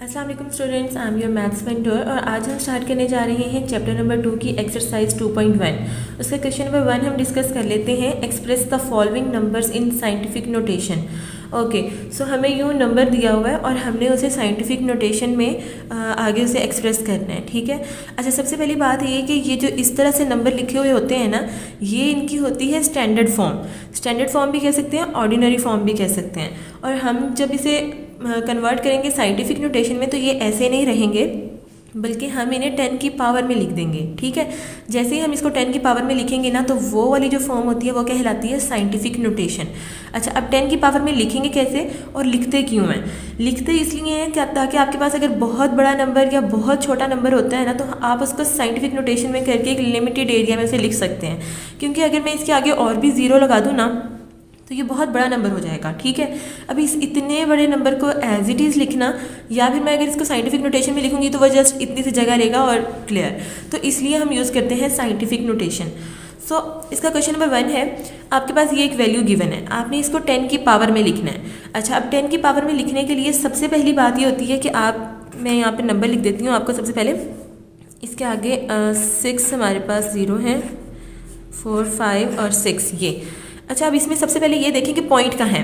अस्सलाम वालेकुम students, I am your maths mentor और आज हम स्टार्ट करने जा रहे हैं चैप्टर नंबर 2 की एक्सरसाइज 2.1। उसका क्वेश्चन नंबर 1 हम डिस्कस कर लेते हैं। Express the following numbers in scientific notation. Okay, so हमें यूँ नंबर दिया हुआ है और हमने उसे साइंटिफिक नोटेशन में आगे उसे एक्सप्रेस करना है। ठीक है। अच्छा, सबसे पहली बात ये कि ये जो इस तरह से नंबर लिखे हुए होते हैं ना, ये इनकी होती है स्टैंडर्ड फॉर्म। स्टैंडर्ड फॉर्म भी कह सकते हैं, ऑर्डिनरी फॉर्म भी कह सकते हैं। और हम जब इसे कन्वर्ट करेंगे साइंटिफिक नोटेशन में तो ये ऐसे नहीं रहेंगे, बल्कि हम इन्हें 10 की पावर में लिख देंगे। ठीक है। जैसे ही हम इसको 10 की पावर में लिखेंगे ना, तो वो वाली जो फॉर्म होती है वो कहलाती है साइंटिफिक नोटेशन। अच्छा, अब 10 की पावर में लिखेंगे कैसे और लिखते क्यों हैं? लिखते इसलिए हैं क्या, ताकि आपके पास अगर बहुत बड़ा नंबर या बहुत छोटा नंबर होता है ना, तो आप उसको साइंटिफिक नोटेशन में करके एक लिमिटेड एरिया में से लिख सकते हैं। क्योंकि अगर मैं इसके आगे और भी ज़ीरो लगा दूँ ना, तो ये बहुत बड़ा नंबर हो जाएगा। ठीक है। अब इस इतने बड़े नंबर को एज इट इज़ लिखना, या फिर मैं अगर इसको साइंटिफिक नोटेशन में लिखूंगी तो वह जस्ट इतनी सी जगह लेगा और क्लियर। तो इसलिए हम यूज़ करते हैं साइंटिफिक नोटेशन। सो इसका क्वेश्चन नंबर 1 है, आपके पास ये एक वैल्यू गिवन है, आपने इसको 10 की पावर में लिखना है। अच्छा, अब 10 की पावर में लिखने के लिए सबसे पहली बात ये होती है कि मैं यहाँ पर नंबर लिख देती हूँ आपको। सबसे पहले इसके आगे 6 हमारे पास 0 है, 4, 5 और 6 ये। अच्छा, अब इसमें सबसे पहले ये देखें कि पॉइंट कहाँ है।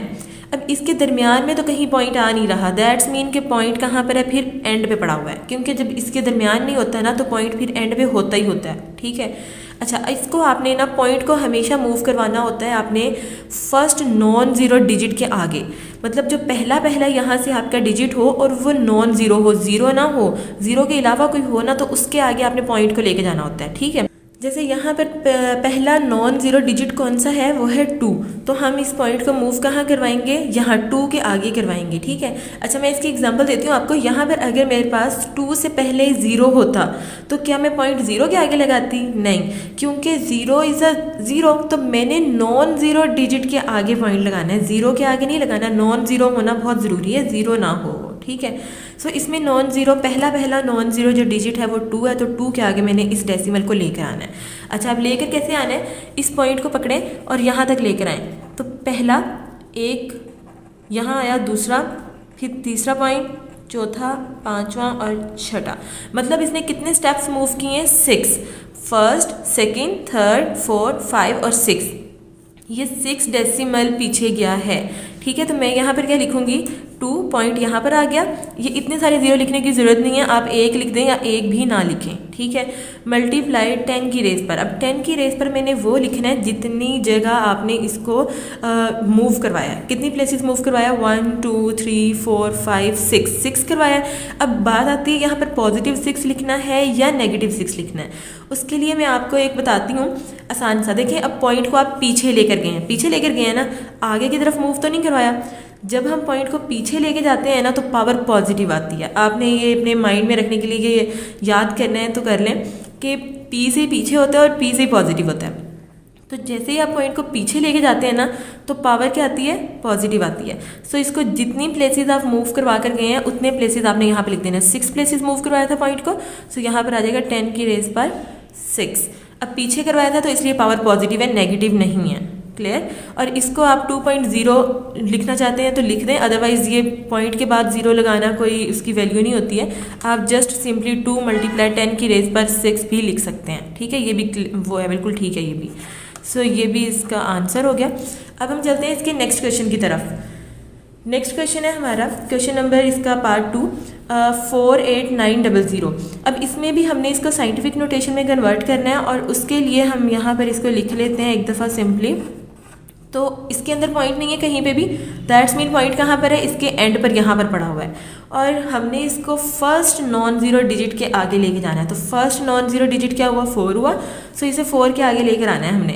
अब इसके दरमियान में तो कहीं पॉइंट आ नहीं रहा, दैट्स मीन कि पॉइंट कहाँ पर है, फिर एंड पे पड़ा हुआ है। क्योंकि जब इसके दरमियान नहीं होता है ना, तो पॉइंट फिर एंड पे होता ही होता है। ठीक है। अच्छा, इसको आपने ना पॉइंट को हमेशा मूव करवाना होता है आपने फर्स्ट नॉन ज़ीरो डिजिट के आगे। मतलब जो पहला यहाँ से आपका डिजिट हो और वो नॉन ज़ीरो हो, ज़ीरो ना हो, ज़ीरो के अलावा कोई हो ना, तो उसके आगे आपने पॉइंट को लेके जाना होता है। ठीक है। जैसे यहाँ पर पहला नॉन ज़ीरो डिजिट कौन सा है, वो है 2। तो हम इस पॉइंट को मूव कहाँ करवाएंगे, यहाँ 2 के आगे करवाएंगे। ठीक है। अच्छा, मैं इसकी एग्जांपल देती हूँ आपको। यहाँ पर अगर मेरे पास 2 से पहले 0 होता तो क्या मैं पॉइंट 0 के आगे लगाती? नहीं, क्योंकि 0 इज़ अ 0। तो मैंने नॉन ज़ीरो डिजिट के आगे पॉइंट लगाना है, 0 के आगे नहीं लगाना। नॉन ज़ीरो होना बहुत ज़रूरी है, 0 ना हो। ठीक है। सो इसमें नॉन ज़ीरो पहला नॉन ज़ीरो जो डिजिट है वो 2 है, तो 2 के आगे मैंने इस डेसिमल को लेकर आना है। अच्छा, अब लेकर कैसे आना है, इस पॉइंट को पकड़ें और यहाँ तक लेकर आएँ। तो पहला एक यहाँ आया, दूसरा, फिर तीसरा पॉइंट, चौथा, पांचवा और छठा। मतलब इसने कितने स्टेप्स मूव किए हैं? 6। फर्स्ट, सेकंड, थर्ड, फोर्थ, 5 और 6। ये 6 डेसिमल पीछे गया है। ठीक है। तो मैं यहाँ पर क्या लिखूंगी, 2 पॉइंट यहाँ पर आ गया। ये इतने सारे 0 लिखने की ज़रूरत नहीं है, आप 1 लिख दें या 1 भी ना लिखें। ठीक है। मल्टीप्लाई 10 की रेस पर। अब 10 की रेस पर मैंने वो लिखना है जितनी जगह आपने इसको मूव करवाया। कितनी प्लेसेस मूव करवाया? 1, 2, 3, 4, 5, 6 करवाया। अब बात आती है यहाँ पर पॉजिटिव 6 लिखना है या नेगेटिव 6 लिखना है। उसके लिए मैं आपको एक बताती हूँ आसान सा। देखिए, अब पॉइंट को आप पीछे लेकर गए हैं ना, आगे की तरफ मूव तो नहीं करवाया। जब हम पॉइंट को पीछे लेके जाते हैं ना, तो पावर पॉजिटिव आती है। आपने ये अपने माइंड में रखने के लिए ये याद करना है तो कर लें कि पी से पीछे होता है और पी से पॉजिटिव होता है। तो जैसे ही आप पॉइंट को पीछे लेके जाते हैं ना, तो पावर क्या आती है? पॉजिटिव आती है। सो इसको जितनी प्लेसेस आप मूव करवा कर गए हैं उतने प्लेसेस आपने यहाँ पे लिख देना है। 6 प्लेसेस मूव करवाया था पॉइंट को, सो यहाँ पर आ जाएगा 10 की रेस पर 6। अब पीछे करवाया था तो इसलिए पावर पॉजिटिव है, नेगेटिव नहीं है। क्लियर। और इसको आप 2.0 लिखना चाहते हैं तो लिख दें, अदरवाइज ये पॉइंट के बाद 0 लगाना कोई उसकी वैल्यू नहीं होती है। आप जस्ट सिंपली 2 मल्टीप्लाई 10 की रेस पर 6 भी लिख सकते हैं। ठीक है, ये भी वो है, बिल्कुल ठीक है ये भी। सो ये भी इसका आंसर हो गया। अब हम चलते हैं इसके नेक्स्ट क्वेश्चन की तरफ। नेक्स्ट क्वेश्चन है हमारा क्वेश्चन नंबर इसका पार्ट 2, 48900। अब इसमें भी हमने इसको साइंटिफिक नोटेशन में कन्वर्ट करना है और उसके लिए हम यहाँ पर इसको लिख लेते हैं एक दफ़ा सिंपली। तो इसके अंदर पॉइंट नहीं है कहीं पे भी, दैट्स मीन पॉइंट कहाँ पर है, इसके एंड पर यहाँ पर पड़ा हुआ है। और हमने इसको फर्स्ट नॉन ज़ीरो डिजिट के आगे लेके जाना है। तो फर्स्ट नॉन ज़ीरो डिजिट क्या हुआ? 4 हुआ। सो इसे 4 के आगे लेकर आना है हमने।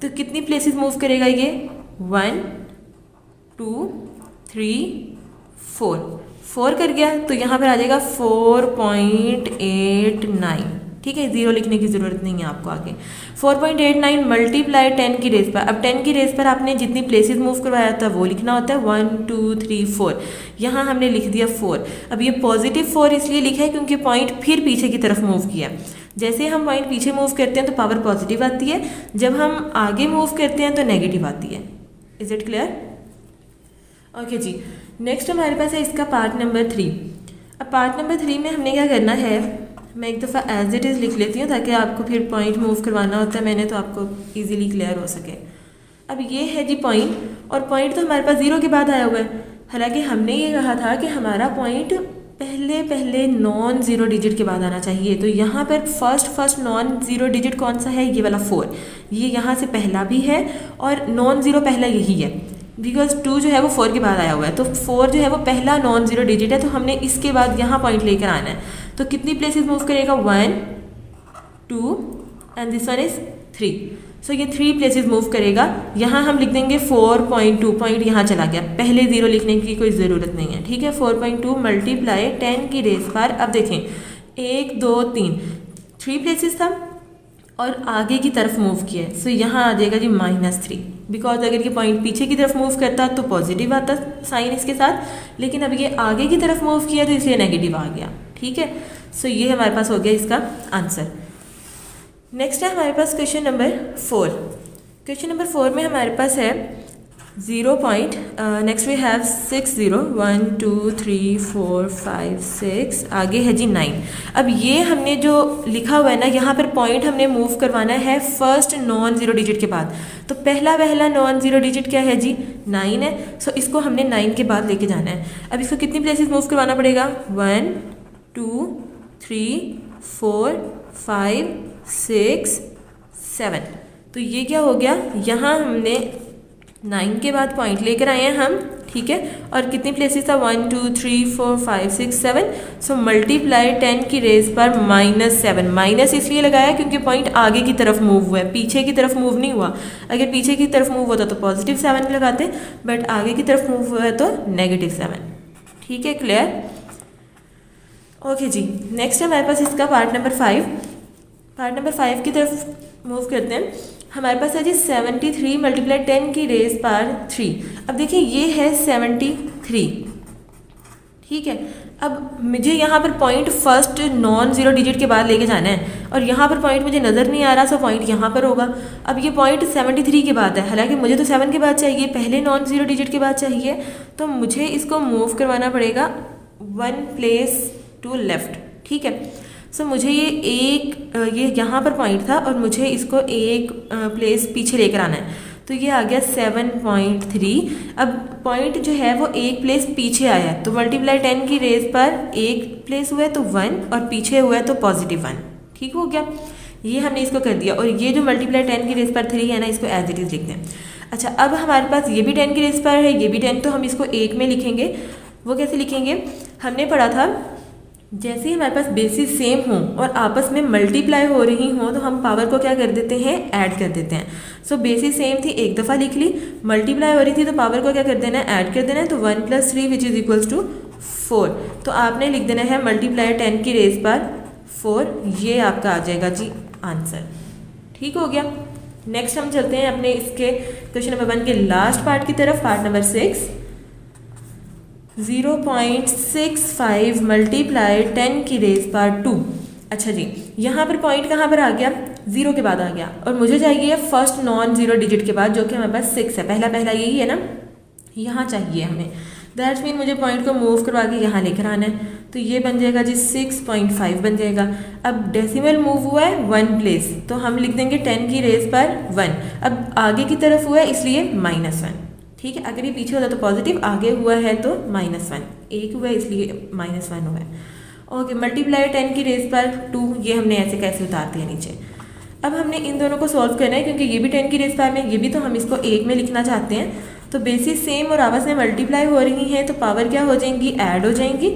तो कितनी प्लेसेस मूव करेगा ये? 1, 2, 3, 4 कर गया। तो यहाँ पर आ जाएगा 4.89। ठीक है, 0 लिखने की ज़रूरत नहीं है आपको आगे। 4.89 मल्टीप्लाई 10 की रेस पर। अब 10 की रेस पर आपने जितनी प्लेसेस मूव करवाया था वो लिखना होता है। 1, 2, 3, 4। यहाँ हमने लिख दिया 4। अब ये पॉजिटिव 4 इसलिए लिखा है क्योंकि पॉइंट फिर पीछे की तरफ मूव किया। जैसे हम पॉइंट पीछे मूव करते हैं तो पावर पॉजिटिव आती है, जब हम आगे मूव करते हैं तो नेगेटिव आती है। Is it clear? ओके जी। नेक्स्ट हमारे पास है इसका पार्ट नंबर 3। अब पार्ट नंबर 3 में हमने क्या करना है, मैं एक दफ़ा एज इट इज़ लिख लेती हूँ ताकि आपको फिर पॉइंट मूव करवाना होता है मैंने, तो आपको ईजीली क्लियर हो सके। अब ये है जी पॉइंट, और पॉइंट तो हमारे पास 0 के बाद आया हुआ है। हालांकि हमने ये कहा था कि हमारा पॉइंट पहले नॉन ज़ीरो डिजिट के बाद आना चाहिए, तो यहाँ पर फर्स्ट नॉन ज़ीरो डिजिट कौन सा है, ये वाला 4। ये यहाँ से पहला भी है और नॉन ज़ीरो पहला यही है, बिकॉज 2 जो है वो 4 के बाद आया हुआ है, तो 4 जो है वो पहला नॉन ज़ीरो डिजिट है, तो हमने इसके बाद यहाँ पॉइंट लेकर आना है। तो कितनी प्लेसेस मूव करेगा, 1 2 एंड दिस वन इज 3। सो ये 3 प्लेसेस मूव करेगा। यहाँ हम लिख देंगे 4.2, पॉइंट यहाँ चला गया, पहले 0 लिखने की कोई ज़रूरत नहीं है, ठीक है। 4.2 मल्टीप्लाई 10 की रेज़ पर, अब देखें 1 2 3 प्लेसेस था और आगे की तरफ मूव किया है, सो यहाँ आ जाएगा जी -3, बिकॉज अगर ये पॉइंट पीछे की तरफ मूव करता तो पॉजिटिव आता साइन इसके साथ, लेकिन अब ये आगे की तरफ मूव किया तो इसलिए नेगेटिव आ गया, ठीक है। सो ये हमारे पास हो गया इसका आंसर। नेक्स्ट है हमारे पास क्वेश्चन नंबर 4। क्वेश्चन नंबर 4 में हमारे पास है 0 पॉइंट, नेक्स्ट वी हैव 6 0 1 2 3 4 5 6, आगे है जी 9। अब ये हमने जो लिखा हुआ है ना, यहाँ पर पॉइंट हमने मूव करवाना है फर्स्ट नॉन ज़ीरो डिजिट के बाद, तो पहला नॉन ज़ीरो डिजिट क्या है जी, 9 है। सो इसको हमने 9 के बाद लेके जाना है। अब इसको कितनी प्लेसेस मूव करवाना पड़ेगा, 1 2 3 4 5 6 7। तो ये क्या हो गया, यहाँ हमने 9 के बाद पॉइंट लेकर आए हैं हम, ठीक है। और कितनी प्लेसेस था, 1 2 3 4 5 6 7। सो मल्टीप्लाई 10 की रेज़ पर -7। माइनस इसलिए लगाया क्योंकि पॉइंट आगे की तरफ मूव हुआ है, पीछे की तरफ मूव नहीं हुआ। अगर पीछे की तरफ मूव होता तो +7 लगाते, बट आगे की तरफ मूव हुआ है तो -7, ठीक है, क्लियर। ओके जी, नेक्स्ट है हमारे पास इसका पार्ट नंबर 5। पार्ट नंबर 5 की तरफ मूव करते हैं। हमारे पास है जी 73 मल्टीप्लाई 10 की रेज़ पर 3। अब देखिए ये है 73, ठीक है। अब मुझे यहाँ पर point first non zero digit के बाद लेके जाना है, और यहाँ पर पॉइंट मुझे नज़र नहीं आ रहा, सो पॉइंट यहाँ पर होगा। अब ये पॉइंट 73 के बाद है, हालांकि मुझे तो 7 के बाद चाहिए, पहले नॉन ज़ीरो डिजिट के बाद चाहिए, तो मुझे इसको मूव करवाना पड़ेगा 1 प्लेस टू लेफ़्ट, ठीक है। सो मुझे ये यहाँ पर पॉइंट था और मुझे इसको एक प्लेस पीछे लेकर आना है, तो ये आ गया 7.3। अब पॉइंट जो है वो एक प्लेस पीछे आया है, तो मल्टीप्लाई 10 की रेज़ पर एक प्लेस हुआ है तो 1, और पीछे हुआ है तो +1, ठीक हो गया। ये हमने इसको कर दिया, और ये जो मल्टीप्लाई 10 की रेज़ पर 3 है ना, इसको एज इट इज़ लिखते हैं। अच्छा, अब हमारे पास ये भी 10 की रेज़ पर है, ये भी 10, तो हम इसको 1 में लिखेंगे। वो कैसे लिखेंगे, हमने पढ़ा था जैसे ही हमारे पास बेसिस सेम हों और आपस में मल्टीप्लाई हो रही हों तो हम पावर को क्या कर देते हैं, ऐड कर देते हैं। सो बेसिस सेम थी, एक दफ़ा लिख ली, मल्टीप्लाई हो रही थी तो पावर को क्या कर देना है, ऐड कर देना है। तो 1 + 3 विच इज़ इक्वल्स टू 4। तो आपने लिख देना है मल्टीप्लाई 10 की रेज़ पर 4, ये आपका आ जाएगा जी आंसर, ठीक हो गया। नेक्स्ट हम चलते हैं अपने इसके क्वेश्चन नंबर 1 के लास्ट पार्ट की तरफ, पार्ट नंबर 6। 0.65 मल्टीप्लाई 10 की रेज़ पर 2। अच्छा जी, यहाँ पर पॉइंट कहाँ पर आ गया, 0 के बाद आ गया, और मुझे चाहिए फर्स्ट नॉन ज़ीरो डिजिट के बाद, जो कि हमारे पास 6 है, पहला यही है ना, यहाँ चाहिए हमें। दैट्स मीन मुझे पॉइंट को मूव करवा के यहाँ लेकर आना है, तो ये बन जाएगा जी 6.5 बन जाएगा। अब डेसिमल मूव हुआ है 1 प्लेस, तो हम लिख देंगे 10 की रेज़ पर 1। अब आगे की तरफ हुआ है इसलिए -1, ठीक है। अगर ये पीछे होता तो पॉजिटिव, आगे हुआ है तो -1, एक हुआ है इसलिए -1 हुआ है। ओके, मल्टीप्लाई 10 की रेज़ पर 2, ये हमने ऐसे कैसे उतार दिया नीचे। अब हमने इन दोनों को सॉल्व करना है, क्योंकि ये भी 10 की रेज़ पर में, ये भी, तो हम इसको 1 में लिखना चाहते हैं। तो बेसिस सेम और आपस में मल्टीप्लाई हो रही हैं, तो पावर क्या हो जाएंगी, ऐड हो जाएंगी।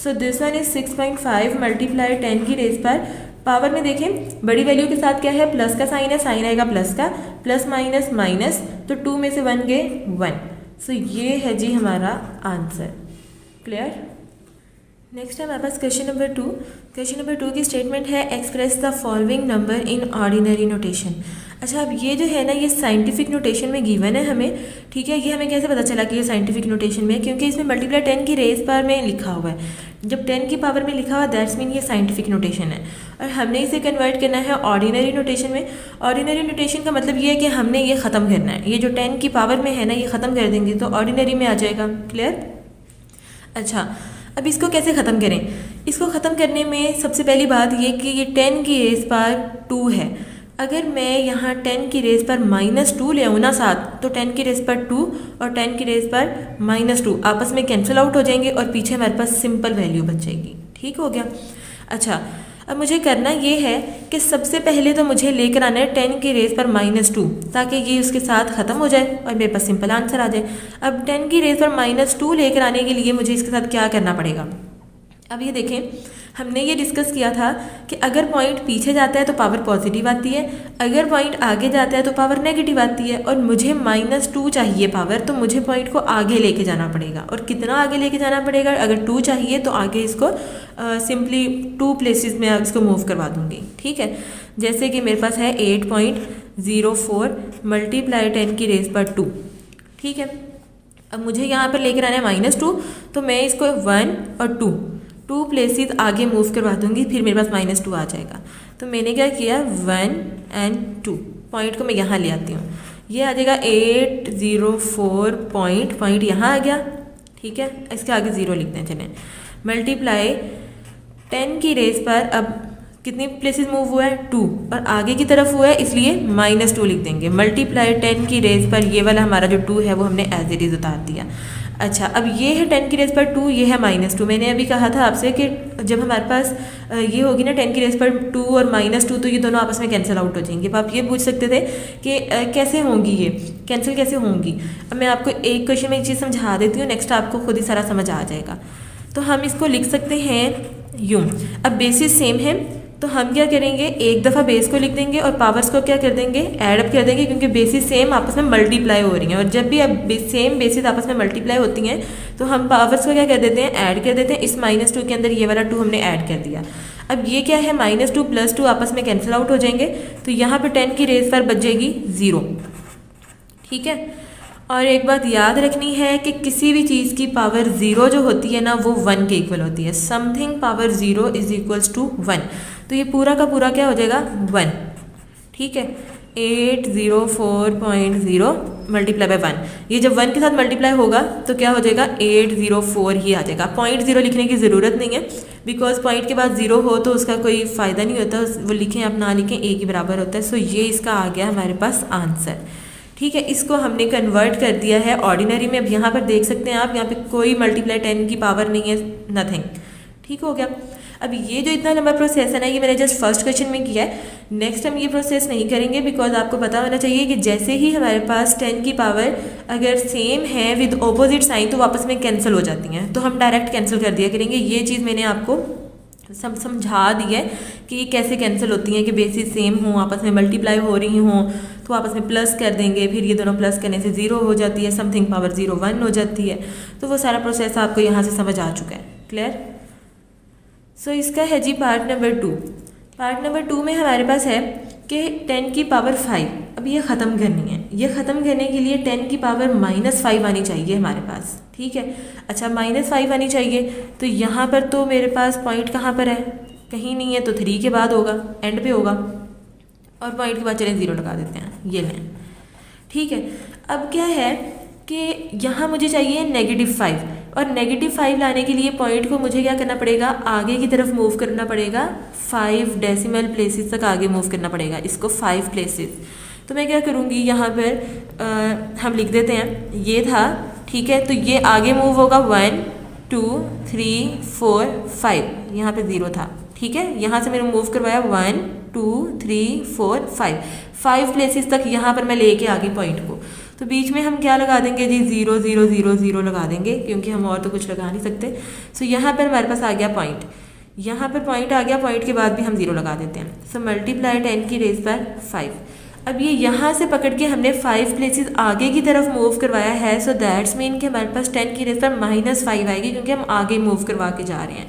So this one is 6.5 multiply 10 की रेज़ पर, पावर में देखें बड़ी वैल्यू के साथ क्या है, प्लस का साइन है, साइन आएगा प्लस का, प्लस माइनस माइनस, तो 2 में से 1 गए 1। सो ये है जी हमारा आंसर, क्लियर। नेक्स्ट है हमारे पास क्वेश्चन नंबर 2। क्वेश्चन नंबर 2 की स्टेटमेंट है express the following number in ordinary notation. अच्छा, अब ये जो है ना, ये साइंटिफिक नोटेशन में गिवन है हमें, ठीक है। ये हमें कैसे पता चला कि ये साइंटिफिक नोटेशन में, क्योंकि इसमें मल्टीप्लाई 10 की रेज़ पर में लिखा हुआ है। जब 10 की पावर में लिखा हुआ, दैट्स मीन ये साइंटिफिक नोटेशन है, और हमने इसे कन्वर्ट करना है ऑर्डिनरी नोटेशन में। ऑर्डिनरी नोटेशन का मतलब ये है कि हमने ये ख़त्म करना है, ये जो 10 की पावर में है ना, ये ख़त्म कर देंगे तो ऑर्डिनरी में आ जाएगा, क्लियर। अच्छा, अब इसको कैसे ख़त्म करें? इसको ख़त्म करने में सबसे पहली बात ये कि ये 10 की रेज़ पर 2 है। अगर मैं यहाँ 10 की रेज़ पर -2 ले आऊँ ना साथ, तो 10 की रेज़ पर 2 और 10 की रेज़ पर -2 आपस में कैंसिल आउट हो जाएंगे और पीछे हमारे पास सिंपल वैल्यू बच जाएगी। ठीक हो गया। अच्छा, अब मुझे करना ये है कि सबसे पहले तो मुझे लेकर आना है 10 की रेज़ पर -2 ताकि ये उसके साथ ख़त्म हो जाए और मेरे पास सिंपल आंसर आ जाए। अब 10 की रेज़ पर -2 लेकर आने के लिए मुझे इसके साथ क्या करना पड़ेगा? अब ये देखें, हमने ये डिस्कस किया था कि अगर पॉइंट पीछे जाता है तो पावर पॉजिटिव आती है, अगर पॉइंट आगे जाता है तो पावर नेगेटिव आती है, और मुझे -2 चाहिए पावर, तो मुझे पॉइंट को आगे लेके जाना पड़ेगा। और कितना आगे लेके जाना पड़ेगा? अगर 2 चाहिए तो आगे इसको सिंपली 2 प्लेसेस में इसको मूव करवा दूंगी। ठीक है, जैसे कि मेरे पास है 8.04 मल्टीप्लाई 10 की रेज़ पर 2। ठीक है, अब मुझे यहाँ पर लेकर आना है -2, तो मैं इसको 1 और 2 प्लेसेस आगे मूव करवा दूंगी, फिर मेरे पास -2 आ जाएगा। तो मैंने क्या किया, 1 और 2 पॉइंट को मैं यहाँ ले आती हूँ, ये आ जाएगा 804 पॉइंट यहाँ आ गया। ठीक है, इसके आगे 0 लिखते हैं। चलें, मल्टीप्लाई 10 की रेज़ पर अब कितनी प्लेसेस मूव हुआ है? 2, और आगे की तरफ हुआ है इसलिए -2 लिख देंगे। मल्टीप्लाई 10 की रेज़ पर ये वाला हमारा जो 2 है वो हमने एज इट इज़ उतार दिया। अच्छा, अब ये है 10 की रेज़ पर 2, ये है -2। मैंने अभी कहा था आपसे कि जब हमारे पास ये होगी ना 10 की रेज़ पर 2 और -2, तो ये दोनों आपस में कैंसिल आउट हो जाएंगे। अब आप ये पूछ सकते थे कि कैसे होंगी, ये कैंसिल कैसे होंगी? अब मैं आपको एक क्वेश्चन में एक चीज़ समझा देती हूँ, नेक्स्ट आपको खुद ही सारा समझ आ जाएगा। तो हम इसको लिख सकते हैं यूँ। अब बेसिस सेम है तो हम क्या करेंगे, एक दफ़ा बेस को लिख देंगे और पावर्स को क्या कर देंगे, ऐड अप कर देंगे, क्योंकि बेसिस सेम आपस में मल्टीप्लाई हो रही हैं। और जब भी अब सेम बेसिस आपस में मल्टीप्लाई होती हैं तो हम पावर्स को क्या कर देते हैं, ऐड कर देते हैं। इस -2 के अंदर ये वाला 2 हमने ऐड कर दिया। अब ये क्या है, -2 + 2 आपस में कैंसिल आउट हो जाएंगे, तो यहाँ पर 10 की रेज़ पर बच जाएगी 0। ठीक है, और एक बात याद रखनी है कि किसी भी चीज़ की पावर 0 जो होती है ना, वो 1 के इक्वल होती है। समथिंग पावर 0 = 1, तो ये पूरा का पूरा क्या हो जाएगा, 1। ठीक है, 804.0 मल्टीप्लाई बाय 1, ये जब 1 के साथ मल्टीप्लाई होगा तो क्या हो जाएगा, 804 ही आ जाएगा। 0.0 लिखने की ज़रूरत नहीं है, बिकॉज पॉइंट के बाद 0 हो तो उसका कोई फ़ायदा नहीं होता, वो लिखें आप ना लिखें, एक ही बराबर होता है। सो ये इसका आ गया हमारे पास आंसर। ठीक है, इसको हमने कन्वर्ट कर दिया है ऑर्डिनरी में। अब यहाँ पर देख सकते हैं आप, यहाँ पे कोई मल्टीप्लाई 10 की पावर नहीं है, नथिंग। ठीक हो गया। अब ये जो इतना लंबा प्रोसेस है ना, ये मैंने जस्ट फर्स्ट क्वेश्चन में किया है। नेक्स्ट हम ये प्रोसेस नहीं करेंगे, बिकॉज आपको पता होना चाहिए कि जैसे ही हमारे पास 10 की पावर अगर सेम है विद ऑपोजिट साइन तो वापस में कैंसिल हो जाती हैं, तो हम डायरेक्ट कैंसिल कर दिया करेंगे। ये चीज़ मैंने आपको समझा दी है कि ये कैसे कैंसिल होती हैं, कि बेसिस सेम हों, आपस में मल्टीप्लाई हो रही हों तो आपस में प्लस कर देंगे, फिर ये दोनों प्लस करने से 0 हो जाती है, समथिंग पावर 0 1 हो जाती है। तो वो सारा प्रोसेस आपको यहाँ से समझ आ चुका है। क्लियर? सो इसका है जी पार्ट नंबर 2। पार्ट नंबर 2 में हमारे पास है कि 10 की पावर 5 अब ये ख़त्म करनी है। ये ख़त्म करने के लिए 10 की पावर -5 आनी चाहिए हमारे पास। ठीक है, अच्छा -5 आनी चाहिए, तो यहाँ पर तो मेरे पास पॉइंट कहाँ पर है, कहीं नहीं है, तो 3 के बाद होगा, एंड पे होगा, और पॉइंट के बाद चलें 0 लगा देते हैं, ये लें। ठीक है, अब क्या है कि यहाँ मुझे चाहिए -5, और -5 लाने के लिए पॉइंट को मुझे क्या करना पड़ेगा, आगे की तरफ मूव करना पड़ेगा, 5 डेसिमल प्लेसेस तक आगे मूव करना पड़ेगा इसको, 5 प्लेसेस। तो मैं क्या करूँगी, यहाँ पर हम लिख देते हैं, ये था। ठीक है, तो ये आगे मूव होगा 1 2 3 4 5, यहाँ पे 0 था। ठीक है, यहाँ से मैंने मूव करवाया 1 2 3 4 5 प्लेसेस तक यहाँ पर मैं लेके आ गई पॉइंट को। तो बीच में हम क्या लगा देंगे जी, 0 0 0 0 लगा देंगे, क्योंकि हम और तो कुछ लगा नहीं सकते। सो यहाँ पर हमारे पास आ गया पॉइंट, यहाँ पर पॉइंट आ गया, पॉइंट के बाद भी हम 0 लगा देते हैं। सो मल्टीप्लाई 10 की रेज़ पर 5। अब ये यहाँ से पकड़ के हमने 5 प्लेसेस आगे की तरफ मूव करवाया है, सो दैट्स मीन कि हमारे पास 10 की रेज़ पर -5 आएगी, क्योंकि हम आगे मूव करवा के जा रहे हैं।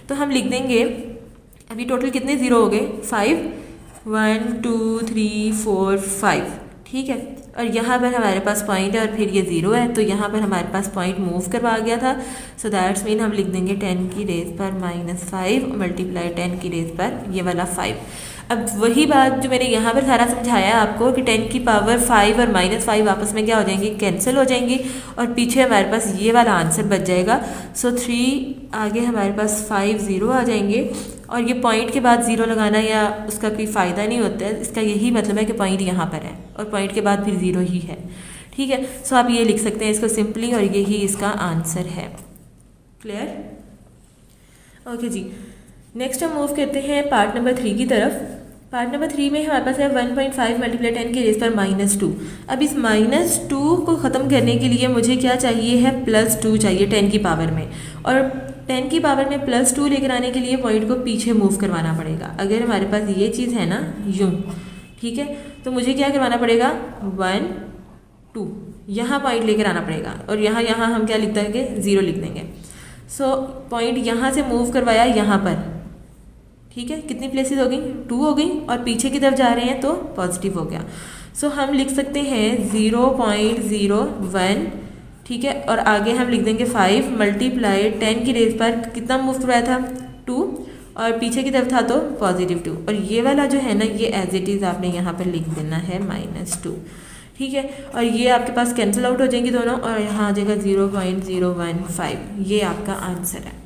तो हम लिख देंगे, अभी टोटल कितने 0 हो गए, 5 1 2 3 4 5। ठीक है, और यहाँ पर हमारे पास पॉइंट है और फिर ये 0 है, तो यहाँ पर हमारे पास पॉइंट मूव करवा गया था। सो दैट्स मीन हम लिख देंगे 10 की रेज़ पर -5 मल्टीप्लाई 10 की रेज़ पर ये वाला 5। अब वही बात जो मैंने यहाँ पर सारा समझाया आपको कि 10 की पावर 5 और -5 आपस में क्या हो जाएंगी, कैंसिल हो जाएंगी, और पीछे हमारे पास ये वाला आंसर बच जाएगा। सो 3 आगे हमारे पास 5 0 आ जाएंगे, और ये पॉइंट के बाद 0 लगाना या उसका कोई फ़ायदा नहीं होता है। इसका यही मतलब है कि पॉइंट यहाँ पर है और पॉइंट के बाद फिर 0 ही है, ठीक है। सो आप ये लिख सकते हैं इसको सिंपली, और यही इसका आंसर है। क्लियर? ओके जी, नेक्स्ट हम मूव करते हैं पार्ट नंबर 3 की तरफ। पार्ट नंबर 3 में हमारे पास है 1.5 मल्टीप्लाई 10 की रेज़ पर -2। अब इस -2 को ख़त्म करने के लिए मुझे क्या चाहिए है, +2 चाहिए 10 की पावर में, और 10 की पावर में +2 लेकर आने के लिए पॉइंट को पीछे मूव करवाना पड़ेगा। अगर हमारे पास ये चीज़ है ना यूँ, ठीक है, तो मुझे क्या करवाना पड़ेगा, 1 2 यहाँ पॉइंट लेकर आना पड़ेगा, और यहाँ हम क्या लिख देंगे, 0 लिख देंगे। सो पॉइंट यहाँ से मूव करवाया यहाँ पर, ठीक है, कितनी प्लेसेस हो गई, 2 हो गई, और पीछे की तरफ जा रहे हैं तो पॉजिटिव हो गया। सो हम लिख सकते हैं 0.01, ठीक है, और आगे हम लिख देंगे 5 मल्टीप्लाई 10 की रेज़ पर कितना मूव करवाया था, 2, और पीछे की तरफ था तो +2, और ये वाला जो है ना ये एज इट इज़ आपने यहाँ पर लिख देना है -2, ठीक है, और ये आपके पास कैंसिल आउट हो जाएंगी दोनों, और यहाँ आ जाएगा 0.015, ये आपका आंसर है।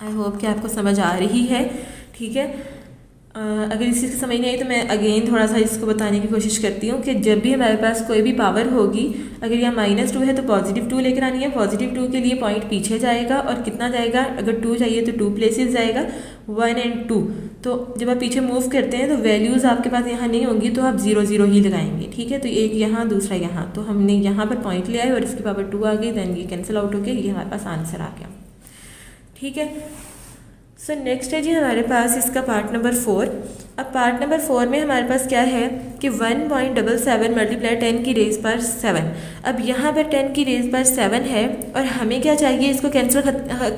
आई होप कि आपको समझ आ रही है, ठीक है। अगर इस चीज़ की समझ नहीं आई तो मैं अगेन थोड़ा सा इसको बताने की कोशिश करती हूँ कि जब भी हमारे पास कोई भी पावर होगी, अगर यहाँ -2 है तो +2 लेकर आनी है। +2 के लिए पॉइंट पीछे जाएगा, और कितना जाएगा, अगर 2 चाहिए तो 2 प्लेसेस जाएगा, 1 और 2। तो जब आप पीछे मूव करते हैं तो वैल्यूज़ आपके पास यहाँ नहीं होंगी, तो आप 0 0 ही लगाएंगे, ठीक है। तो एक यहाँ दूसरा यहाँ, तो हमने यहाँ पर पॉइंट लिया है और इसकी पावर 2 आ गई, दैन ये कैंसिल आउट हो गया, ये हमारे पास आंसर आ गया, ठीक है। सो नेक्स्ट है जी हमारे पास इसका पार्ट नंबर 4। अब पार्ट नंबर 4 में हमारे पास क्या है कि 1.77 मल्टीप्लाई 10 की रेज़ पर 7। अब यहाँ पर 10 की रेज़ पर 7 है, और हमें क्या चाहिए, इसको कैंसिल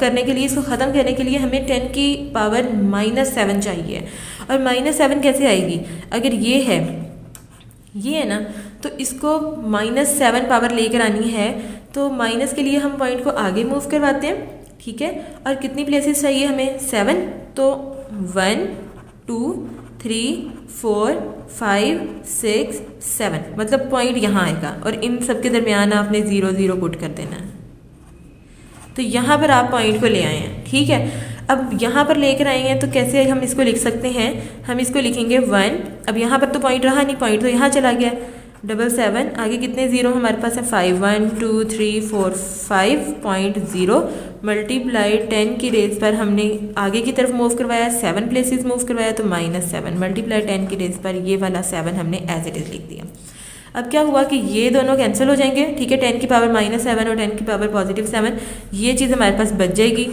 करने के लिए, इसको ख़त्म करने के लिए हमें 10 की पावर -7 चाहिए। और -7 कैसे आएगी, अगर ये है ना, तो इसको -7 पावर लेकर आनी है, तो माइनस के लिए हम पॉइंट को आगे मूव करवाते हैं, ठीक है। और कितनी प्लेसेस चाहिए हमें, 7, तो 1 2 3 4 5 6 7, मतलब पॉइंट यहाँ आएगा, और इन सब के दरमियान आपने 0 0 पुट कर देना है। तो यहाँ पर आप पॉइंट को ले आए हैं, ठीक है। अब यहाँ पर लेकर आए हैं तो कैसे हम इसको लिख सकते हैं, हम इसको लिखेंगे 1, अब यहाँ पर तो पॉइंट रहा नहीं, पॉइंट तो यहाँ चला गया, 7 आगे कितने 0 हमारे पास है, 5 1 2 3 4 5.0 मल्टीप्लाई 10 की रेज़ पर हमने आगे की तरफ मूव करवाया, 7 प्लेसेस मूव करवाया, तो -7 मल्टीप्लाई 10 की रेज़ पर ये वाला 7 हमने एज इट इज़ लिख दिया। अब क्या हुआ कि ये दोनों कैंसिल हो जाएंगे, ठीक है, 10 की पावर -7 और 10 की पावर +7, ये चीज़ हमारे पास बच जाएगी,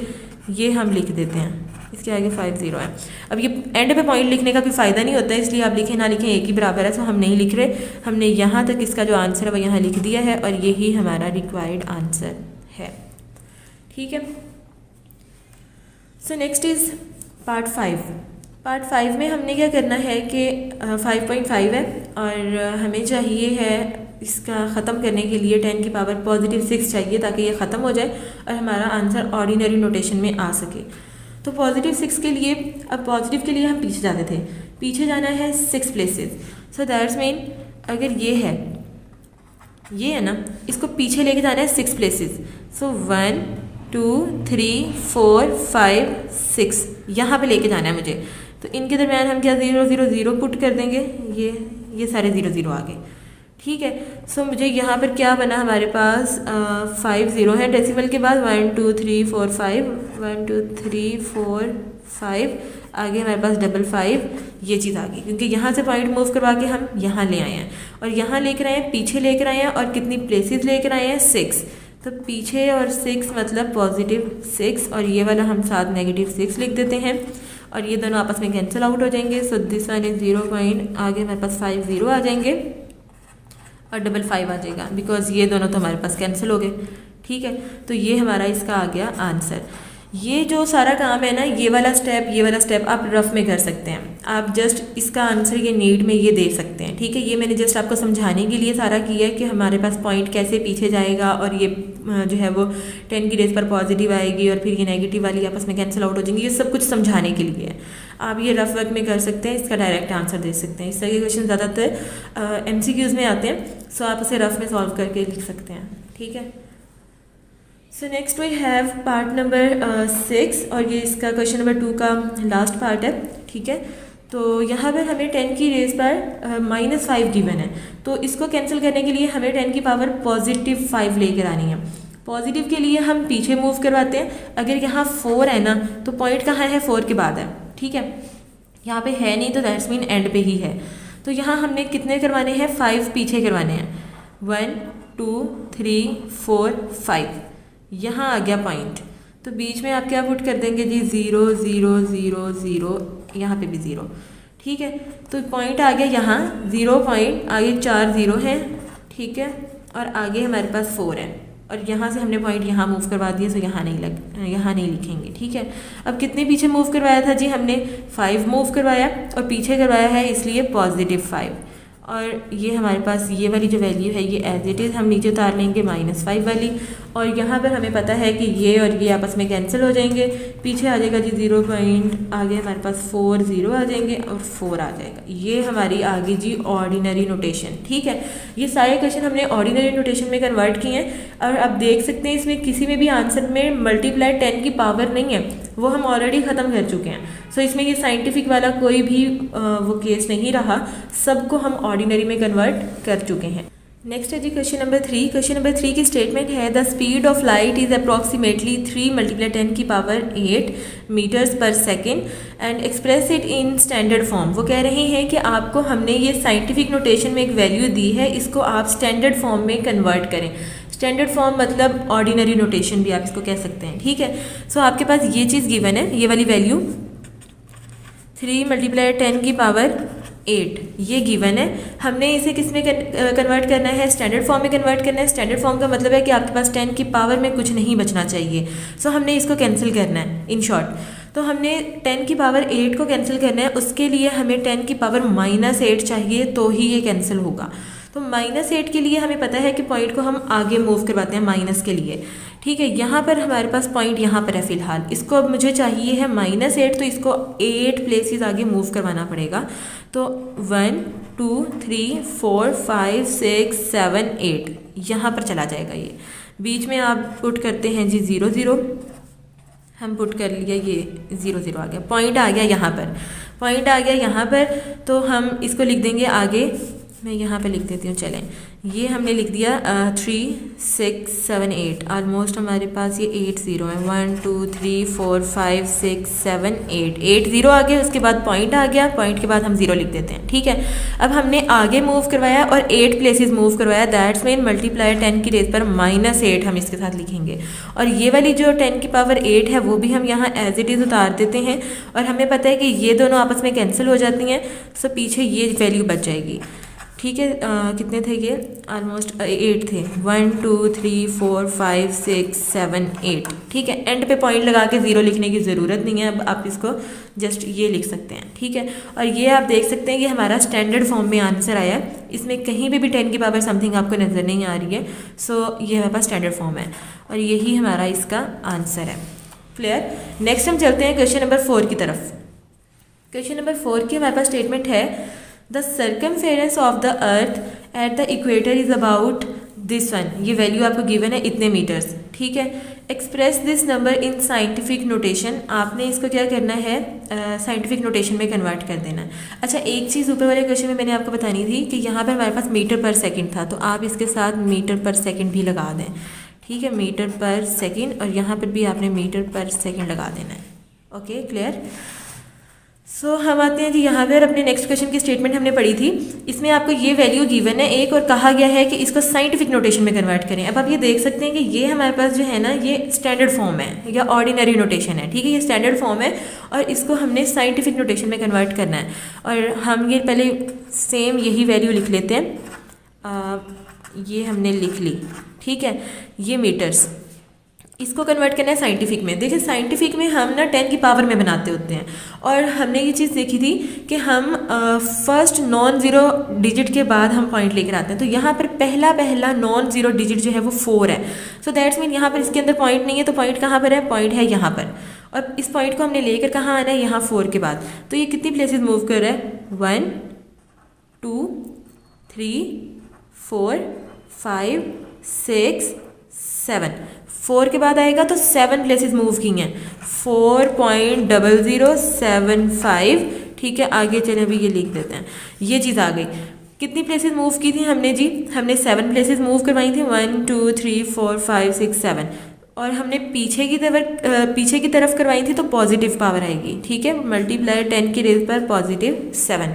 ये हम लिख देते हैं, इसके आगे 5 0 है। अब ये एंड पे पॉइंट लिखने का कोई फ़ायदा नहीं होता है, इसलिए आप लिखें ना लिखें एक ही बराबर है, सो हम नहीं लिख रहे, हमने यहाँ तक इसका जो आंसर है वो यहाँ लिख दिया है, और यही हमारा रिक्वायर्ड आंसर है, ठीक है। So next is part 5। Part 5 में हमने क्या करना है कि 5.5 है, और हमें चाहिए है इसका ख़त्म करने के लिए 10 की पावर +6 चाहिए, ताकि ये ख़त्म हो जाए और हमारा आंसर ऑर्डिनरी नोटेशन में आ सके। तो +6 के लिए, अब पॉजिटिव के लिए हम पीछे जाते थे, पीछे जाना है 6 प्लेसेस। सो दैट्स मीन अगर ये है ना, इसको पीछे लेके जाना है 6 प्लेसेस। सो 1 2 3 4 5 6 यहाँ पे लेके जाना है मुझे, तो इनके दरमियान हम क्या 0 0 0 पुट कर देंगे, ये सारे 0 0 आ गए, ठीक है। सो मुझे यहाँ पर क्या बना, हमारे पास 5 0 है डेसिमल के बाद, 1 2 3 4 5 1 2 3 4 5 आगे हमारे पास 5 ये चीज़ आ गई, क्योंकि यहाँ से पॉइंट मूव करवा के हम यहाँ ले आए हैं, और यहाँ लेकर आए हैं, पीछे लेकर आए हैं, और कितनी प्लेसेस लेकर आए हैं, 6। तो पीछे और 6 मतलब +6, और ये वाला हम साथ -6 लिख देते हैं, और ये दोनों आपस में कैंसिल आउट हो जाएंगे। So this one is 0 point, आगे हमारे पास 5 0 आ जाएंगे, और 5 आ जाएगा, बिकॉज ये दोनों तो हमारे पास कैंसिल हो गए, ठीक है। तो ये हमारा इसका आ गया आंसर। ये जो सारा काम है ना, ये वाला स्टेप आप रफ में कर सकते हैं। आप जस्ट इसका आंसर ये नीट में ये दे सकते हैं, ठीक है। ये मैंने जस्ट आपको समझाने के लिए सारा किया है कि हमारे पास पॉइंट कैसे पीछे जाएगा और ये जो है वो 10 की रेज पर पॉजिटिव आएगी और फिर ये नेगेटिव वाली आपस में कैंसिल आउट हो जाएंगी। ये सब कुछ समझाने के लिए है। आप ये रफ वर्क में कर सकते हैं, इसका डायरेक्ट आंसर दे सकते हैं। इस तरह के क्वेश्चन ज़्यादातर MCQs में आते हैं, सो आप उसे रफ में सॉल्व करके लिख सकते हैं, ठीक है। So next we have part number 6 और ये इसका क्वेश्चन नंबर 2 का लास्ट पार्ट है, ठीक है। तो यहाँ पर हमें 10 की रेज पर -5 गिवन है, तो इसको कैंसिल करने के लिए हमें 10 की पावर +5 लेकर आनी है। पॉजिटिव के लिए हम पीछे मूव करवाते हैं। अगर यहाँ 4 है ना, तो पॉइंट कहाँ है, 4 के बाद है, ठीक है। यहाँ पे है नहीं तो दैट्स मीन एंड पे ही है। तो यहाँ हमने कितने करवाने हैं, 5 पीछे करवाने हैं। 1 2 3 4 5, यहाँ आ गया पॉइंट। तो बीच में आप क्या पुट कर देंगे जी, 0 0 0 0, यहाँ पे भी 0, ठीक है। तो पॉइंट आ गया यहाँ 0 पॉइंट, आगे 4 0 हैं, ठीक है, और आगे हमारे पास 4 है और यहाँ से हमने पॉइंट यहाँ मूव करवा दिया, तो यहाँ नहीं लिखेंगे, ठीक है। अब कितने पीछे मूव करवाया था जी, हमने 5 मूव करवाया और पीछे करवाया है इसलिए +5। और ये हमारे पास ये वाली जो वैल्यू है ये एज इट इज़ हम नीचे उतार लेंगे -5 वाली। और यहाँ पर हमें पता है कि ये और ये आपस में कैंसिल हो जाएंगे। पीछे आ जाएगा जी 0 पॉइंट, आगे हमारे पास 4 0 आ जाएंगे और 4 आ जाएगा। ये हमारी आ गई जी ऑर्डिनरी नोटेशन, ठीक है। ये सारे क्वेश्चन हमने ऑर्डिनरी नोटेशन में कन्वर्ट किए हैं और आप देख सकते हैं इसमें किसी में भी आंसर में मल्टीप्लाई 10 की पावर नहीं है, वो हम ऑलरेडी ख़त्म कर चुके हैं। सो इसमें ये साइंटिफिक वाला कोई भी वो केस नहीं रहा, सबको हम ऑर्डिनरी में कन्वर्ट कर चुके हैं। नेक्स्ट है जी क्वेश्चन नंबर 3। क्वेश्चन नंबर 3 की स्टेटमेंट है, the speed of light is approximately 3 × 10 की पावर 8 मीटर्स पर second and express it in standard form. वो कह रहे हैं कि आपको हमने ये साइंटिफिक नोटेशन में एक वैल्यू दी है, इसको आप स्टैंडर्ड फॉर्म में कन्वर्ट करें। स्टैंडर्ड फॉर्म मतलब ऑर्डिनरी नोटेशन भी आप इसको कह सकते हैं, ठीक है। सो आपके पास ये चीज़ गिवन है, ये वाली वैल्यू 3 × 10 की पावर 8 ये गिवन है। हमने इसे किस में कन्वर्ट करना है, स्टैंडर्ड फॉर्म में कन्वर्ट करना है। स्टैंडर्ड फॉर्म का मतलब है कि आपके पास 10 की पावर में कुछ नहीं बचना चाहिए। सो हमने इसको कैंसिल करना है इन शॉर्ट। तो हमने 10 की पावर 8 को कैंसिल करना है, उसके लिए हमें 10 की पावर -8 चाहिए तो ही ये कैंसिल होगा। तो -8 के लिए हमें पता है कि पॉइंट को हम आगे मूव करवाते हैं माइनस के लिए, ठीक है। यहाँ पर हमारे पास पॉइंट यहाँ पर है फ़िलहाल, इसको अब मुझे चाहिए है -8, तो इसको 8 प्लेसेस आगे मूव करवाना पड़ेगा। तो 1 2 3 4 5 6 7 8 यहाँ पर चला जाएगा। ये बीच में आप पुट करते हैं जी 0 0, हम पुट कर लिया, ये 0 0 आ गया, पॉइंट आ गया यहाँ पर, पॉइंट आ गया यहाँ पर। तो हम इसको लिख देंगे आगे, मैं यहाँ पे लिख देती हूँ, चलें। ये हमने लिख दिया 3 6 7 8, ऑलमोस्ट हमारे पास ये 8 0 है। 1 2 3 4 5 6 7 8 8 0 आ गया, उसके बाद पॉइंट आ गया, पॉइंट के बाद हम 0 लिख देते हैं, ठीक है। अब हमने आगे मूव करवाया और 8 प्लेसेस मूव करवाया, दैट्स मीन मल्टीप्लाई 10 की रेज पर -8 हम इसके साथ लिखेंगे। और ये वाली जो 10 की पावर 8 है वो भी हम यहाँ एज इट इज़ उतार देते हैं और हमें पता है कि ये दोनों आपस में कैंसिल हो जाती हैं। सो पीछे ये वैल्यू बच जाएगी, ठीक है। कितने थे ये, ऑलमोस्ट 8 थे। 1 2 3 4 5 6 7 8, ठीक है। एंड पे पॉइंट लगा के 0 लिखने की ज़रूरत नहीं है, अब आप इसको जस्ट ये लिख सकते हैं, ठीक है। और ये आप देख सकते हैं कि हमारा स्टैंडर्ड फॉर्म में आंसर आया, इसमें कहीं पे भी 10 की पावर समथिंग आपको नज़र नहीं आ रही है। सो ये हमारे पास स्टैंडर्ड फॉर्म है और यही हमारा इसका आंसर है। क्लियर। नेक्स्ट हम चलते हैं क्वेश्चन नंबर 4 की तरफ। क्वेश्चन नंबर 4 की हमारे पास स्टेटमेंट है, the circumference of the earth at the equator is about this one. ये वैल्यू आपको गिवन है इतने मीटर्स, ठीक है। Express this number in scientific notation. आपने इसको क्या करना है, साइंटिफिक नोटेशन में कन्वर्ट कर देना है। अच्छा, एक चीज़ ऊपर वाले क्वेश्चन में मैंने आपको बतानी थी कि यहाँ पर हमारे पास मीटर पर सेकंड था, तो आप इसके साथ मीटर पर सेकंड भी लगा दें, ठीक है। मीटर पर सेकंड, और यहाँ पर भी आपने मीटर पर सेकंड लगा देना है। Okay, clear. सो हम आते हैं जी यहाँ पर अपने नेक्स्ट क्वेश्चन की स्टेटमेंट हमने पढ़ी थी। इसमें आपको ये वैल्यू गिवन है एक, और कहा गया है कि इसको साइंटिफिक नोटेशन में कन्वर्ट करें। अब आप ये देख सकते हैं कि ये हमारे पास जो है ना, ये स्टैंडर्ड फॉर्म है या ऑर्डिनरी नोटेशन है, ठीक है। ये स्टैंडर्ड फॉर्म है और इसको हमने साइंटिफिक नोटेशन में कन्वर्ट करना है। और हम ये पहले सेम यही वैल्यू लिख लेते हैं। ये हमने लिख ली, ठीक है, ये मीटर्स। इसको कन्वर्ट करना है साइंटिफिक में। देखिए साइंटिफिक में हम ना 10 की पावर में बनाते होते हैं, और हमने ये चीज़ देखी थी कि हम फर्स्ट नॉन ज़ीरो डिजिट के बाद हम पॉइंट लेकर आते हैं। तो यहाँ पर पहला नॉन ज़ीरो डिजिट जो है वो 4 है। सो दैट्स मीन यहाँ पर इसके अंदर पॉइंट नहीं है, तो पॉइंट कहाँ पर है? पॉइंट है यहाँ पर, और इस पॉइंट को हमने लेकर कहाँ आना है? यहाँ 4 के बाद। तो ये कितनी प्लेसेस मूव कर रहा है? 1 2 3 4 5 6 7। 4 के बाद आएगा तो 7 प्लेसेस मूव की हैं, 4.0075। ठीक है, आगे चले अभी ये लिख देते हैं। ये चीज़ आ गई। कितनी प्लेसेस मूव की थी हमने जी? हमने 7 प्लेसेस मूव करवाई थी, 1 2 3 4 5 6 7। और हमने पीछे की तरफ करवाई थी तो पॉजिटिव पावर आएगी। ठीक है, मल्टीप्लाई 10 की रेज पर +7।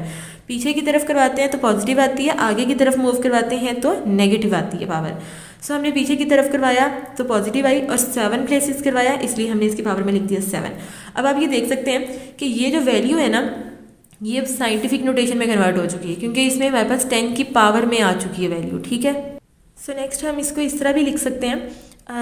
पीछे की तरफ करवाते हैं तो पॉजिटिव आती है, आगे की तरफ मूव करवाते हैं तो नेगेटिव आती है पावर। सो हमने पीछे की तरफ करवाया तो पॉजिटिव आई, और 7 प्लेसेस करवाया इसलिए हमने इसकी पावर में लिख दिया 7। अब आप ये देख सकते हैं कि ये जो वैल्यू है ना, ये साइंटिफिक नोटेशन में कन्वर्ट हो चुकी है, क्योंकि इसमें हमारे पास 10 की पावर में आ चुकी है वैल्यू। ठीक है, सो नेक्स्ट हम इसको इस तरह भी लिख सकते हैं,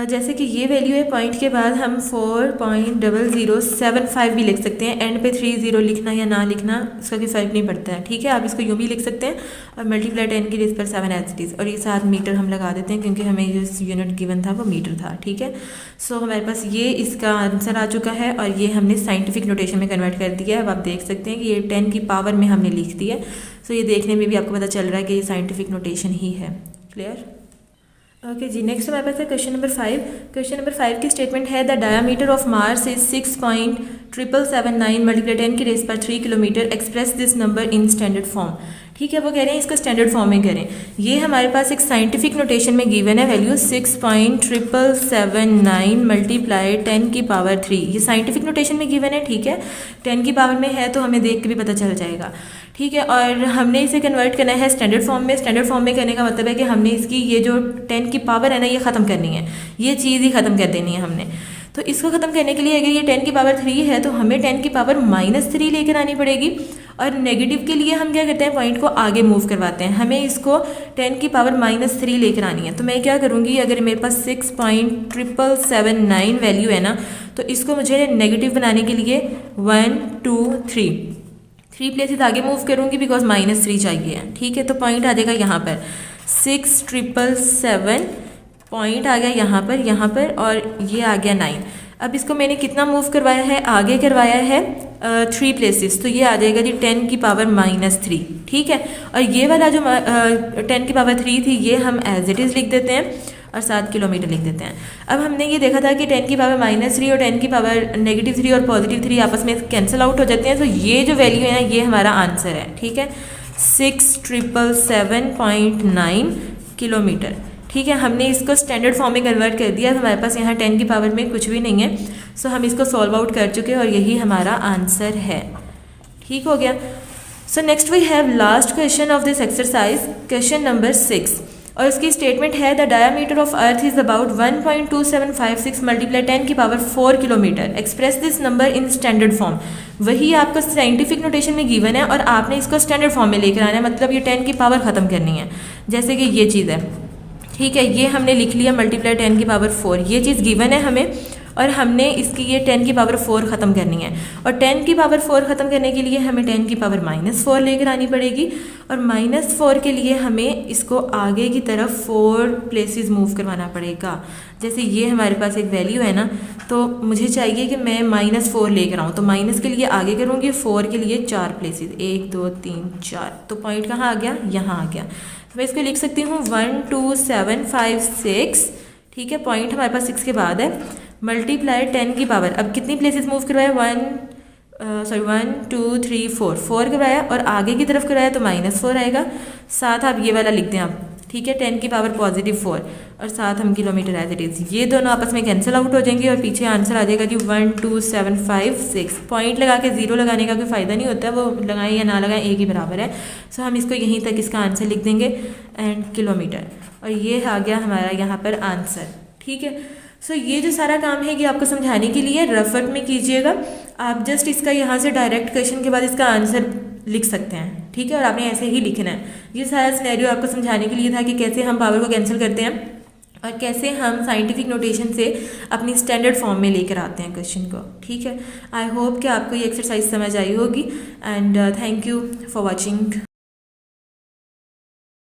जैसे कि ये वैल्यू है, पॉइंट के बाद हम 4.0075 भी लिख सकते हैं। एंड पे 30 लिखना या ना लिखना इसका कोई फर्क नहीं पड़ता है। ठीक है, आप इसको यूँ भी लिख सकते हैं, और मल्टीप्लाई 10 की रेज पर 7 एज इट इज़, और ये 7 मीटर हम लगा देते हैं क्योंकि हमें जो यूनिट गिवन था वो मीटर था। ठीक है, सो हमारे पास ये इसका आंसर आ चुका है, और ये हमने साइंटिफिक नोटेशन में कन्वर्ट कर दिया है। अब आप देख सकते हैं कि ये 10 की पावर में हमने लिख दिया है। सो ये देखने में भी आपको पता चल रहा है कि ये साइंटिफिक नोटेशन ही है। क्लियर? ओके जी, नेक्स्ट हमारे पास है क्वेश्चन नंबर 5। क्वेश्चन नंबर 5 की स्टेटमेंट है the diameter of Mars is 6.779 multiply 10 की रेज पर 3 kilometre, express this number in standard form. ठीक है, वो कह रहे हैं इसको स्टैंडर्ड फॉर्म में करें। ये हमारे पास एक साइंटिफिक नोटेशन में गिवन है वैल्यू 6.779 मल्टीप्लाई 10 की पावर 3। ये साइंटिफिक नोटेशन में गिवन है। ठीक है, 10 की पावर में है तो हमें देख के भी पता चल जाएगा। ठीक है, और हमने इसे कन्वर्ट करना है स्टैंडर्ड फॉर्म में। स्टैंडर्ड फॉर्म में करने का मतलब है कि हमने इसकी ये जो 10 की पावर है ना, ये ख़त्म करनी है, ये चीज़ ही ख़त्म कर देनी है हमने। तो इसको ख़त्म करने के लिए अगर ये 10 की पावर 3 है तो हमें 10 की पावर -3 लेकर आनी पड़ेगी, और नेगेटिव के लिए हम क्या करते हैं? पॉइंट को आगे मूव करवाते हैं। हमें इसको 10 की पावर -3 लेकर आनी है। तो मैं क्या करूँगी, अगर मेरे पास 6.779 वैल्यू है ना, तो इसको मुझे नेगेटिव बनाने के लिए 1 2 3 प्लेसेस आगे मूव करूँगी, बिकॉज -3 चाहिए। ठीक है, तो पॉइंट आ जाएगा यहाँ पर 6,777 पॉइंट आ गया यहाँ पर, और ये आ गया 9। अब इसको मैंने कितना मूव करवाया है? आगे करवाया है 3 प्लेसेस, तो ये आ जाएगा जी 10 की पावर -3। ठीक है, और ये वाला जो 10 की पावर 3 थी, ये हम एज इट इज़ लिख देते हैं और 7 किलोमीटर लिख देते हैं। अब हमने ये देखा था कि 10 की पावर -3 और 10 की पावर -3 और +3 आपस में कैंसिल आउट हो जाते हैं। तो ये जो वैल्यू है ना, ये हमारा आंसर है। ठीक है, 6,777.9 किलोमीटर। ठीक है, हमने इसको स्टैंडर्ड फॉर्म में कन्वर्ट कर दिया। हमारे पास यहाँ 10 की पावर में कुछ भी नहीं है, सो हम इसको सॉल्व आउट कर चुके हैं, और यही हमारा आंसर है। ठीक हो गया। So next we have last question of this exercise, question number 6, और इसकी स्टेटमेंट है the diameter of earth is about 1.2756 multiply 10 की पावर 4 kilometre, express this number in standard form. वही आपको साइंटिफिक नोटेशन में गिवन है, और आपने इसको स्टैंडर्ड फॉर्म में लेकर आना है, मतलब ये 10 की पावर ख़त्म करनी है। जैसे कि ये चीज़ है। ठीक है, ये हमने लिख लिया मल्टीप्लाई 10 की पावर 4, ये चीज़ गिवन है हमें, और हमने इसकी ये 10 की पावर 4 ख़त्म करनी है। और 10 की पावर 4 ख़त्म करने के लिए हमें 10 की पावर -4 लेकर आनी पड़ेगी, और -4 के लिए हमें इसको आगे की तरफ 4 प्लेसेस मूव करवाना पड़ेगा। जैसे ये हमारे पास एक वैल्यू है ना, तो मुझे चाहिए कि मैं -4 लेकर आऊँ, तो माइनस के लिए आगे करूँगी, 4 के लिए 4 प्लेसेस, 1 2 3 4। तो पॉइंट कहाँ आ गया? यहाँ आ गया। तो मैं इसको लिख सकती हूँ 1 2 7 5 6। ठीक है, पॉइंट हमारे पास 6 के बाद है, मल्टीप्लाई 10 की पावर। अब कितनी प्लेसेस मूव करवाया? 1 2 3 4 करवाया, और आगे की तरफ करवाया तो -4 आएगा। साथ आप ये वाला लिख दें आप। ठीक है, 10 की पावर +4, और साथ हम किलोमीटर एज इट इज़, ये दोनों आपस में कैंसिल आउट हो जाएंगे, और पीछे आंसर आ जाएगा जी 1 2 7 5 6। पॉइंट लगा के 0 लगाने का कोई फ़ायदा नहीं होता, वो लगाएं या ना लगाएं एक ही बराबर है। सो हम इसको यहीं तक इसका आंसर लिख देंगे एंड किलोमीटर, और ये आ गया हमारा यहाँ पर आंसर। ठीक है, सो ये जो सारा काम है ये आपको समझाने के लिए रफ वर्क में कीजिएगा। आप जस्ट इसका यहाँ से डायरेक्ट क्वेश्चन के बाद इसका आंसर लिख सकते हैं। ठीक है, और आपने ऐसे ही लिखना है। ये सारा सिनेरियो आपको समझाने के लिए था कि कैसे हम पावर को कैंसिल करते हैं, और कैसे हम साइंटिफिक नोटेशन से अपनी स्टैंडर्ड फॉर्म में लेकर आते हैं क्वेश्चन को। ठीक है, आई होप कि आपको ये एक्सरसाइज समझ आई होगी and thank you for watching.